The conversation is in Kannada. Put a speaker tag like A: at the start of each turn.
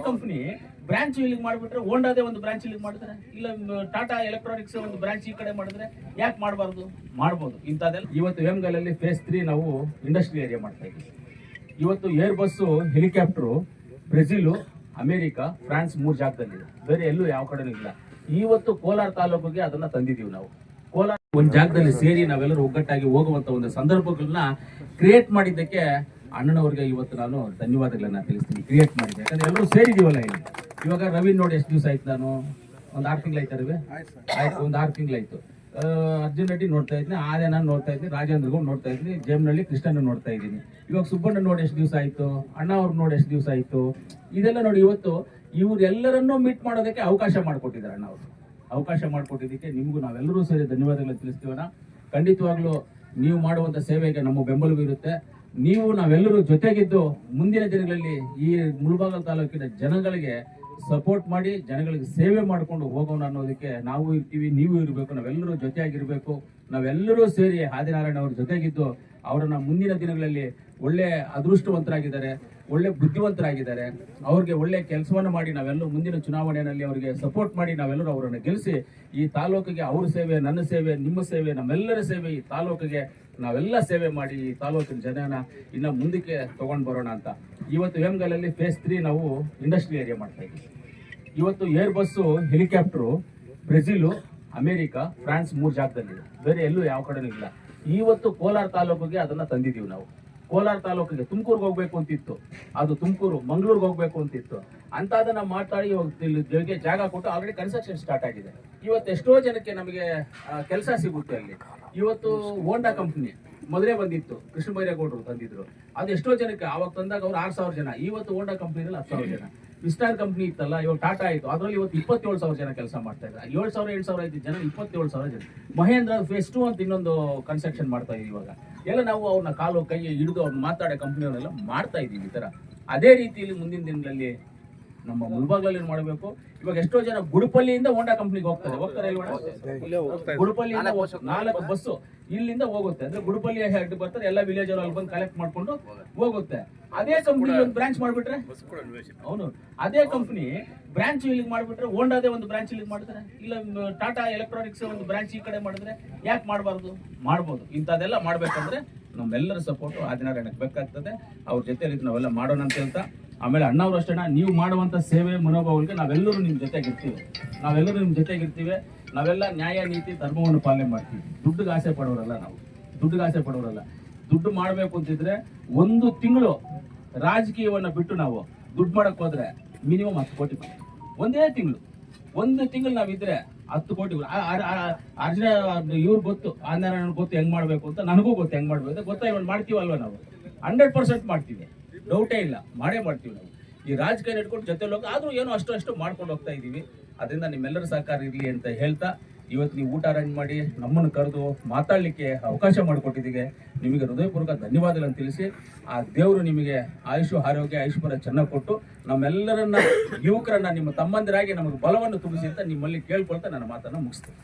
A: ಕಂಪನಿ ಬ್ರಾಂಚ್ ಇಲ್ಲಿಗೆ ಮಾಡಿಬಿಟ್ರೆ ಹೋಂಡಾದೇ ಒಂದು ಬ್ರಾಂಚ್ ಇಲ್ಲಿಗೆ ಮಾಡಿದ್ರೆ, ಇಲ್ಲ ಟಾಟಾ ಎಲೆಕ್ಟ್ರಾನಿಕ್ಸ್ ಒಂದು ಬ್ರಾಂಚ್ ಈ ಕಡೆ ಮಾಡಿದ್ರೆ ಯಾಕೆ ಮಾಡಬಾರ್ದು? ಮಾಡ್ಬೋದು ಇಂಥದ್ದೆಲ್ಲ. ಇವತ್ತು ವೇಮಗಲಲ್ಲಿ ಫೇಸ್ 3 ನಾವು ಇಂಡಸ್ಟ್ರಿ ಏರಿಯಾ ಮಾಡ್ತಾ ಇದ್ದೀವಿ. ಇವತ್ತು air bus, helicopter Brazil, America, France 3 ಜಾಗದಲ್ಲಿದೆ, ಬೇರೆ ಎಲ್ಲೂ ಯಾವ ಕಡೆನೂ ಇಲ್ಲ. ಇವತ್ತು ಕೋಲಾರ ತಾಲೂಕಿಗೆ ಅದನ್ನ ತಂದಿದ್ದೀವಿ ನಾವು. ಕೋಲಾರ ಒಂದು ಜಾಗದಲ್ಲಿ ಸೇರಿ ನಾವೆಲ್ಲರೂ ಒಗ್ಗಟ್ಟಾಗಿ ಹೋಗುವಂತ ಒಂದು ಸಂದರ್ಭಗಳನ್ನ ಕ್ರಿಯೇಟ್ ಮಾಡಿದ್ದಕ್ಕೆ ಅಣ್ಣನವ್ರಿಗೆ ಇವತ್ತು ನಾನು ಧನ್ಯವಾದಗಳನ್ನ ತಿಳಿಸ್ತೀನಿ. ಕ್ರಿಯೇಟ್ ಮಾಡಿದ್ದೆ ಯಾಕಂದ್ರೆ ಎಲ್ಲರೂ ಸೇರಿದೀವಲ್ಲ ಇಲ್ಲಿ. ಇವಾಗ ರವಿ ನೋಡಿ ಎಷ್ಟು ದಿವಸ ಆಯ್ತು, ನಾನು ಒಂದು 6 ತಿಂಗಳಾಯ್ತು ರವಿ, ಆಯ್ತು ಒಂದು 6 ತಿಂಗಳಾಯ್ತು. ಅರ್ಜುನ್ ರೆಡ್ಡಿ ನೋಡ್ತಾ ಇದ್ದೀನಿ, ಆದ್ರೆ ನಾನು ನೋಡ್ತಾ ಇದ್ದೀನಿ, ರಾಜೇಂದ್ರಗೂ ನೋಡ್ತಾ ಇದ್ದೀನಿ, ಜೇಮ್ನಳ್ಳಿ ಕೃಷ್ಣನ ನೋಡ್ತಾ ಇದ್ದೀನಿ. ಇವಾಗ ಸುಬ್ಬಣ್ಣ ನೋಡಿ ಎಷ್ಟು ದಿವಸ ಆಯ್ತು, ಅಣ್ಣ ಅವ್ರು ನೋಡಿ ಎಷ್ಟು ದಿವಸ ಆಯ್ತು. ಇದೆಲ್ಲ ನೋಡಿ ಇವತ್ತು ಇವರೆಲ್ಲರನ್ನೂ ಮೀಟ್ ಮಾಡೋದಕ್ಕೆ ಅವಕಾಶ ಮಾಡಿಕೊಟ್ಟಿದ್ದಾರೆ ಅಣ್ಣ ಅವರು. ಅವಕಾಶ ಮಾಡಿಕೊಟ್ಟಿದ್ದಕ್ಕೆ ನಿಮಗೂ ನಾವೆಲ್ಲರೂ ಸೇರಿ ಧನ್ಯವಾದಗಳನ್ನು ತಿಳಿಸ್ತೀವಣ್ಣ. ಖಂಡಿತವಾಗ್ಲೂ ನೀವು ಮಾಡುವಂತ ಸೇವೆಗೆ ನಮ್ಮ ಬೆಂಬಲವಿರುತ್ತೆ. ನೀವು ನಾವೆಲ್ಲರೂ ಜೊತೆಗಿದ್ದು ಮುಂದಿನ ದಿನಗಳಲ್ಲಿ ಈ ಮುಳಬಾಗಿಲು ತಾಲೂಕಿನ ಜನಗಳಿಗೆ ಸಪೋರ್ಟ್ ಮಾಡಿ, ಜನಗಳಿಗೆ ಸೇವೆ ಮಾಡಿಕೊಂಡು ಹೋಗೋಣ ಅನ್ನೋದಕ್ಕೆ ನಾವು ಇರ್ತೀವಿ, ನೀವು ಇರಬೇಕು, ನಾವೆಲ್ಲರೂ ಜೊತೆಯಾಗಿರ್ಬೇಕು. ನಾವೆಲ್ಲರೂ ಸೇರಿ ಆದಿನಾರಾಯಣ ಅವ್ರ ಜೊತೆಗಿದ್ದು ಅವರನ್ನ ಮುಂದಿನ ದಿನಗಳಲ್ಲಿ ಒಳ್ಳೆ ಅದೃಷ್ಟವಂತರಾಗಿದ್ದಾರೆ, ಒಳ್ಳೆ ಬುದ್ಧಿವಂತರಾಗಿದ್ದಾರೆ. ಅವ್ರಿಗೆ ಒಳ್ಳೆ ಕೆಲಸವನ್ನು ಮಾಡಿ ನಾವೆಲ್ಲರೂ ಮುಂದಿನ ಚುನಾವಣೆಯಲ್ಲಿ ಅವರಿಗೆ ಸಪೋರ್ಟ್ ಮಾಡಿ ನಾವೆಲ್ಲರೂ ಅವರನ್ನು ಗೆಲ್ಲಿಸಿ ಈ ತಾಲೂಕಿಗೆ ಅವ್ರ ಸೇವೆ, ನನ್ನ ಸೇವೆ, ನಿಮ್ಮ ಸೇವೆ, ನಮ್ಮೆಲ್ಲರ ಸೇವೆ, ಈ ತಾಲೂಕಿಗೆ ನಾವೆಲ್ಲ ಸೇವೆ ಮಾಡಿ ಈ ತಾಲೂಕಿನ ಜನನ ಇನ್ನ ಮುಂದಕ್ಕೆ ತಗೊಂಡು ಬರೋಣ ಅಂತ ಇವತ್ತು ವೇಮಗಲಲ್ಲಿ ಫೇಸ್ 3 ನಾವು ಇಂಡಸ್ಟ್ರಿ ಏರಿಯಾ ಮಾಡ್ತಾ ಇದ್ದೀವಿ. ಇವತ್ತು air bus, helicopter Brazil, America, France 3 ಜಾಗದಲ್ಲಿದೆ, ಬೇರೆ ಎಲ್ಲೂ ಯಾವ ಕಡೆನೂ ಇಲ್ಲ. ಇವತ್ತು ಕೋಲಾರ ತಾಲೂಕಿಗೆ ಅದನ್ನ ತಂದಿದ್ದೀವಿ ನಾವು. ಕೋಲಾರ ತಾಲೂಕಿಗೆ ತುಮಕೂರ್ಗೆ ಹೋಗ್ಬೇಕು ಅಂತಿತ್ತು, ಅದು ತುಮಕೂರು, ಮಂಗಳೂರಿಗೆ ಹೋಗ್ಬೇಕು ಅಂತಿತ್ತು ಅಂತ ಅದನ್ನ ಮಾತಾಡಿ ಜಾಗ ಕೊಟ್ಟು ಆಲ್ರೆಡಿ ಕನ್ಸ್ಟ್ರಕ್ಷನ್ ಸ್ಟಾರ್ಟ್ ಆಗಿದೆ. ಇವತ್ತು ಎಷ್ಟೋ ಜನಕ್ಕೆ ನಮಗೆ ಕೆಲಸ ಸಿಗುತ್ತೆ ಅಲ್ಲಿ. ಇವತ್ತು ಹೋಂಡಾ ಕಂಪ್ನಿ ಮೊದಲೇ ಬಂದಿತ್ತು, ಕೃಷ್ಣ ಬೈರೇಗೌಡರು ತಂದಿದ್ರು, ಅದು ಎಷ್ಟೋ ಜನಕ್ಕೆ ಆವಾಗ ತಂದಾಗ ಅವ್ರು 6,000 ಜನ, ಇವತ್ತು ಹೋಂಡಾ ಕಂಪ್ನಿನಲ್ಲಿ 10,000 ಜನ. ವಿಸ್ಟಾರ್ ಕಂಪ್ನಿ ಇತ್ತಲ್ಲ, ಇವಾಗ ಟಾಟಾ ಆಯ್ತು, ಅದರಲ್ಲಿ ಇವತ್ತು 27,000 ಜನ ಕೆಲಸ ಮಾಡ್ತಾ ಇದ್ದಾರೆ. 7,000-8,000 ಜನ, 27,000 ಜನ. ಮಹೇಂದ್ರ ಫೇಸ್ 2 ಅಂತ ಇನ್ನೊಂದು ಕನ್ಸ್ಟ್ರಕ್ಷನ್ ಮಾಡ್ತಾ ಇದೀವಿ. ಇವಾಗ ಎಲ್ಲ ನಾವು ಅವ್ರನ್ನ ಕಾಲು ಕೈ ಹಿಡಿದು ಅವ್ರನ್ನ ಮಾತಾಡೋ ಕಂಪ್ನಿಯವರೆಲ್ಲ ಮಾಡ್ತಾ ಇದೀವಿ ಈ ತರ. ಅದೇ ರೀತಿಯಲ್ಲಿ ಮುಂದಿನ ದಿನಗಳಲ್ಲಿ ನಮ್ಮ ಮುಳಬಾಗಿಲಲ್ಲಿ ಮಾಡಬೇಕು. ಇವಾಗ ಎಷ್ಟೋ ಜನ ಗುಡುಪಲ್ಲಿಯಿಂದ ಹೋಂಡಾ ಕಂಪ್ನಿಗೆ ಹೋಗ್ತಾರೆ ಗುಡುಪಲ್ಲಿಯಿಂದ 4 ಬಸ್ಸು ಇಲ್ಲಿಂದ ಹೋಗುತ್ತೆ. ಅಂದ್ರೆ ಗುಡುಪಲ್ಲಿ ಹೆಡ್ ಬರ್ತಾರೆ, ಎಲ್ಲ ವಿಲೇಜ್ ಅಲ್ಲಿ ಬಂದು ಕಲೆಕ್ಟ್ ಮಾಡ್ಕೊಂಡು ಹೋಗುತ್ತೆ. ಅದೇ ಕಂಪ್ನಿ ಒಂದು ಬ್ರಾಂಚ್ ಮಾಡ್ಬಿಟ್ರೆ, ಅವನು ಅದೇ ಕಂಪ್ನಿ ಬ್ರಾಂಚ್ ಇಲ್ಲಿಗೆ ಮಾಡ್ಬಿಟ್ರೆ ಹೋಂಡಾದೇ ಒಂದು ಬ್ರಾಂಚ್ ಇಲ್ಲಿಗೆ ಮಾಡ್ತಾರೆ, ಇಲ್ಲ ಟಾಟಾ ಎಲೆಕ್ಟ್ರಾನಿಕ್ಸ್ ಒಂದು ಬ್ರಾಂಚ್ ಈ ಕಡೆ ಮಾಡಿದ್ರೆ ಯಾಕೆ ಮಾಡಬಾರ್ದು? ಮಾಡ್ಬೋದು. ಇಂಥದ್ದೆಲ್ಲ ಮಾಡ್ಬೇಕಂದ್ರೆ ನಮ್ಮೆಲ್ಲರ ಸಪೋರ್ಟ್ ಆದಿನಾರಾಯಣಕ್ಕೆ ಬೇಕಾಗ್ತದೆ. ಅವ್ರ ಜೊತೆಲಿ ನಾವೆಲ್ಲ ಮಾಡೋಣ ಅಂತ ಹೇಳ್ತಾ, ಆಮೇಲೆ ಅಣ್ಣವ್ರು ಅಷ್ಟೇ, ನೀವು ಮಾಡುವಂತ ಸೇವೆ ಮನೋಭಾವಕ್ಕೆ ನಾವೆಲ್ಲರೂ ನಿಮ್ ಜೊತೆಗಿರ್ತೀವಿ. ನಾವೆಲ್ಲ ನ್ಯಾಯ, ನೀತಿ, ಧರ್ಮವನ್ನು ಪಾಲನೆ ಮಾಡ್ತೀವಿ. ದುಡ್ಡಿಗೆ ಆಸೆ ಪಡೋರಲ್ಲ ನಾವು, ದುಡ್ಡು ಮಾಡ್ಬೇಕು ಅಂತಿದ್ರೆ 1 ತಿಂಗಳು ರಾಜಕೀಯವನ್ನ ಬಿಟ್ಟು ನಾವು ದುಡ್ಡು ಮಾಡಕ್ ಹೋದ್ರೆ ಮಿನಿಮಮ್ 10 ಕೋಟಿ ಬೇಕು. ಒಂದೇ ತಿಂಗಳು, 1 ತಿಂಗಳು ನಾವಿದ್ರೆ 10 ಕೋಟಿ. ಅರ್ಜುನ ಇವ್ರು ಗೊತ್ತು, ಆದಿನಾರಾಯಣ ಗೊತ್ತು ಹೆಂಗ್ ಮಾಡ್ಬೇಕು ಅಂತ, ನನಗೂ ಗೊತ್ತು ಹೆಂಗ್ ಮಾಡ್ಬೇಕು ಗೊತ್ತಾ. ಇವಾಗ ಮಾಡ್ತೀವಲ್ವ ನಾವು, 100% ಮಾಡ್ತೀವಿ, ಡೌಟೇ ಇಲ್ಲ, ಮಾಡೇ ಮಾಡ್ತೀವಿ ನಾವು. ಈ ರಾಜಕೀಯ ಇಟ್ಕೊಂಡು ಜೊತೆಲಿ ಹೋಗಿ ಆದ್ರೂ ಏನೋ ಅಷ್ಟು ಮಾಡ್ಕೊಂಡು ಹೋಗ್ತಾ ಇದೀವಿ. ಅದರಿಂದ ನಿಮ್ಮೆಲ್ಲರ ಸಹಕಾರ ಇರ್ಲಿ ಅಂತ ಹೇಳ್ತಾ, ಇವತ್ತು ನೀವು ಊಟ ಅರೇಂಜ್ ಮಾಡಿ ನಮ್ಮನ್ನು ಕರೆದು ಮಾತಾಡ್ಲಿಕ್ಕೆ ಅವಕಾಶ ಮಾಡಿಕೊಟ್ಟಿದ್ದೀಗೆ ನಿಮಗೆ ಹೃದಯಪೂರ್ವಕ ಧನ್ಯವಾದಗಳನ್ನು ತಿಳಿಸಿ, ಆ ದೇವರು ನಿಮಗೆ ಆಯುಷು, ಆರೋಗ್ಯ, ಐಶ್ವರ್ಯ ಚೆನ್ನಾಗಿ ಕೊಟ್ಟು ನಮ್ಮೆಲ್ಲರನ್ನ ಯುವಕರನ್ನ ನಿಮ್ಮ ತಮ್ಮಂದಿರಾಗಿ ನಮಗೆ ಬಲವನ್ನು ತುಂಬಿಸಿ ಅಂತ ನಿಮ್ಮಲ್ಲಿ ಕೇಳ್ಕೊಳ್ತಾ ನನ್ನ ಮಾತನ್ನ ಮುಗಿಸ್ತೇನೆ.